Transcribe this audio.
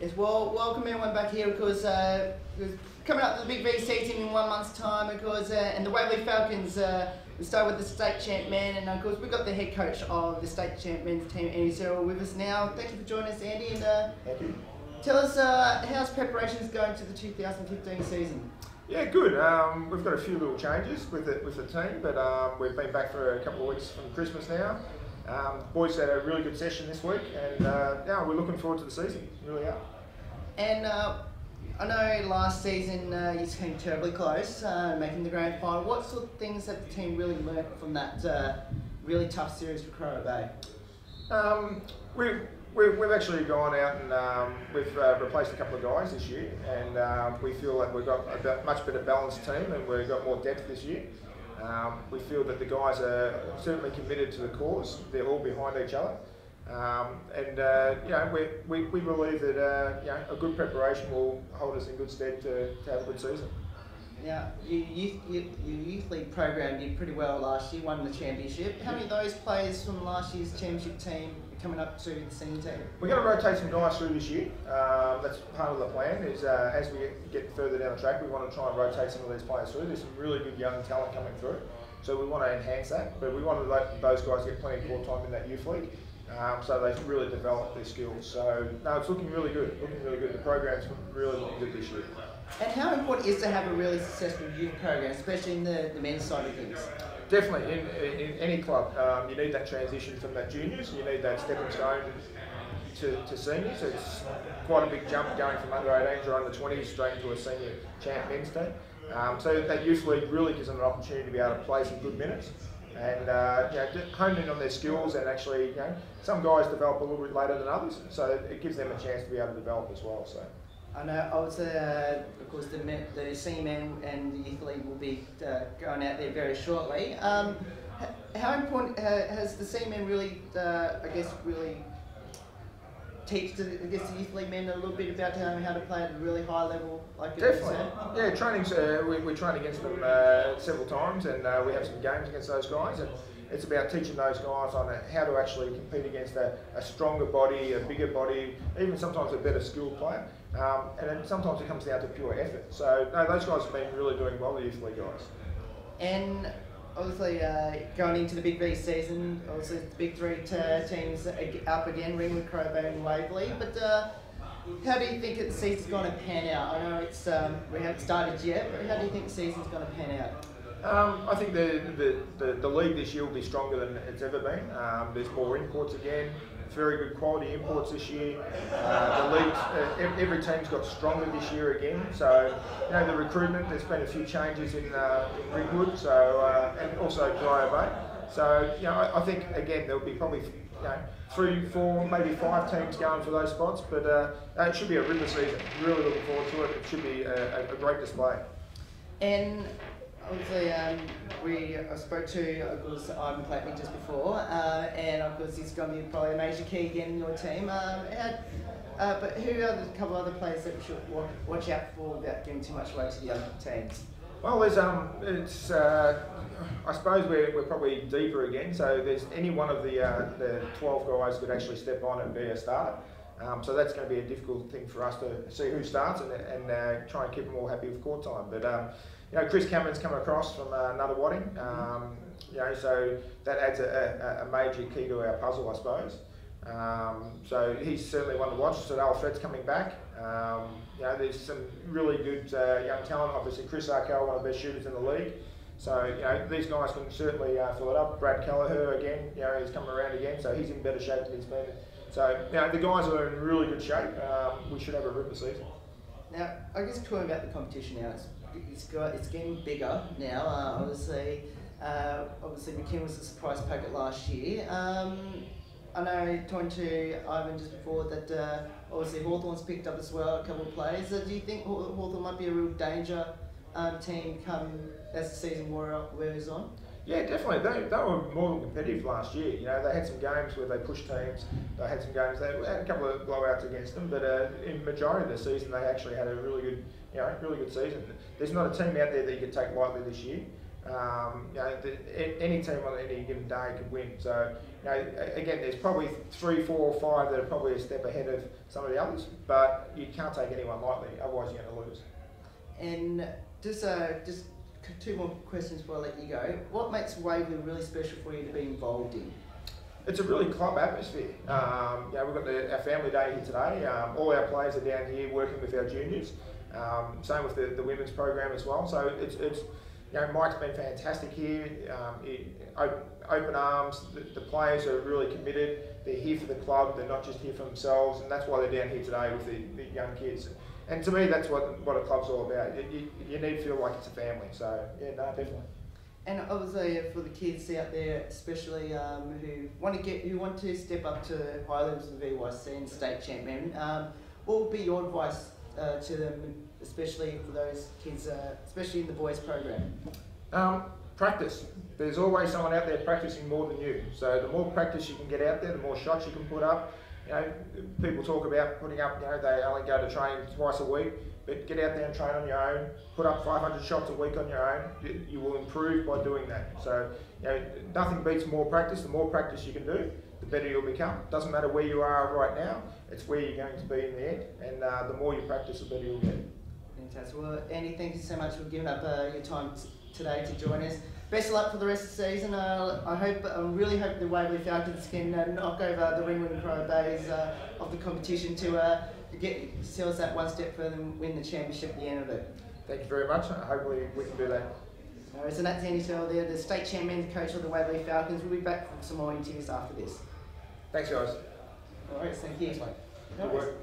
Yes, well, welcome everyone back here because we're coming up to the Big V season in 1 month's time, because and the Waverley Falcons we start with the state champ man, and of course we've got the head coach of the state champ men's team, Andy Searle, with us now. Thank you for joining us, Andy. And thank you. Tell us how's preparations going to the 2015 season? Yeah, good. We've got a few little changes with the team, but we've been back for a couple of weeks from Christmas now. Boys had a really good session this week, and yeah, we're looking forward to the season. Really are. And I know last season you came terribly close, making the grand final. What sort of things have the team really learnt from that really tough series for Crow Bay? We've actually gone out and we've replaced a couple of guys this year, and we feel that we've got a much better balanced team, and we've got more depth this year. We feel that the guys are certainly committed to the cause. They're all behind each other, and you know, we believe that you know, a good preparation will hold us in good stead to have a good season. Now, your youth league program did pretty well last year, won the championship. How many of those players from last year's championship team are coming up to the senior team? We're going to rotate some guys through this year. That's part of the plan. Is as we get further down the track, we want to try and rotate some of these players through. There's some really good young talent coming through, so we want to enhance that. But we want to let those guys get plenty of court time in that youth league, so they really develop their skills. So no, it's looking really good. Looking really good. The program's really looking good this year. And how important is it to have a really successful youth program, especially in the men's side of things? Definitely, in any club, you need that transition from that juniors. You need that stepping stone to seniors. It's quite a big jump going from under 18s or under 20s straight into a senior champ men's team. So that youth league really gives them an opportunity to be able to play some good minutes and you know, hone in on their skills, and actually, you know, some guys develop a little bit later than others, so it gives them a chance to be able to develop as well. So. I know, obviously, of course, the senior men and the youth league will be going out there very shortly. How important has the senior men really, I guess, really teach the youth league men a little bit about how to play at a really high level? Like definitely, yeah. Training's we train against them several times, and we have some games against those guys, and it's about teaching those guys on how to actually compete against a stronger body, a bigger body, even sometimes a better skilled player. And then sometimes it comes down to pure effort. So no, those guys have been really doing well, the youth league guys. And obviously going into the Big V season, obviously the big three teams up again, Ringwood, Crow Bay and Waverley. But how do you think the season's going to pan out? I know it's we haven't started yet, but how do you think the season's going to pan out? I think the league this year will be stronger than it's ever been. There's more imports again. Very good quality imports this year. The league, every team's got stronger this year again. So, you know, the recruitment, there's been a few changes in Ringwood, so and also Crow Bay. So, you know, I think again there'll be probably, you know, 3, 4, maybe 5 teams going for those spots. But it should be a ripper season. Really looking forward to it. It should be a great display. And obviously, I spoke to, of course, Ivan Clayton just before, and of course he's going to be probably a major key again in your team. But who are the couple of other players that we should watch out for without giving too much weight to the other teams? Well, there's it's I suppose we're probably deeper again. So there's any one of the 12 guys could actually step on and be a starter. So that's going to be a difficult thing for us to see who starts and try and keep them all happy with court time. But you know, Chris Cameron's come across from another Wadding, you know, so that adds a major key to our puzzle, I suppose. So he's certainly one to watch. So Alfred's coming back. You know, there's some really good young talent. Obviously, Chris Arkell, one of the best shooters in the league. So, you know, these guys can certainly fill it up. Brad Kelleher again, you know, he's coming around again, so he's in better shape than he's been. So, you know, the guys are in really good shape. We should have a ripper season. Now, I guess talking about the competition now, it's getting bigger now. Obviously, McKim was a surprise packet last year. I know, talking to Ivan just before, that obviously Hawthorn's picked up as well a couple of players. Do you think Hawthorn might be a real danger team come as the season wears on? Yeah, definitely. They were more than competitive last year. You know, they had some games where they pushed teams. They had some games, they had a couple of blowouts against them, but in the majority of the season, they actually had a really good, you know, really good season. There's not a team out there that you could take lightly this year. Any team on any given day could win. So, again, there's probably 3, 4, or 5 that are probably a step ahead of some of the others, but you can't take anyone lightly, otherwise you're going to lose. And just 2 more questions before I let you go. What makes Waverley really special for you to be involved in? It's a really club atmosphere. We've got our family day here today. All our players are down here working with our juniors. Same with the women's program as well. So it's Mike's been fantastic here. Open arms. The players are really committed. They're here for the club. They're not just here for themselves, and that's why they're down here today with the young kids. And to me, that's what a club's all about. You need to feel like it's a family. So yeah, no, definitely. And obviously for the kids out there, especially who want to step up to high levels of the VYC and state champion, what would be your advice to them, especially for those kids, especially in the boys program? Practice. There's always someone out there practicing more than you. So the more practice you can get out there, the more shots you can put up. People talk about putting up, they only go to train twice a week, but get out there and train on your own. Put up 500 shots a week on your own. You will improve by doing that. So, nothing beats more practice. The more practice you can do, the better you'll become. Doesn't matter where you are right now, it's where you're going to be in the end. And the more you practice, the better you'll get. Fantastic. Well, Andy, thank you so much for giving up your time today to join us. Best of luck for the rest of the season. I really hope the Waverley Falcons can knock over the Ringwood Crow Bays of the competition to get themselves that one step further and win the championship at the end of it. Thank you very much. Hopefully we can do that. So that's Andy Turrell there, the state champion, coach of the Waverley Falcons. We'll be back for some more interviews after this. Thanks, guys. All right, thank you. Thanks, mate. Good work.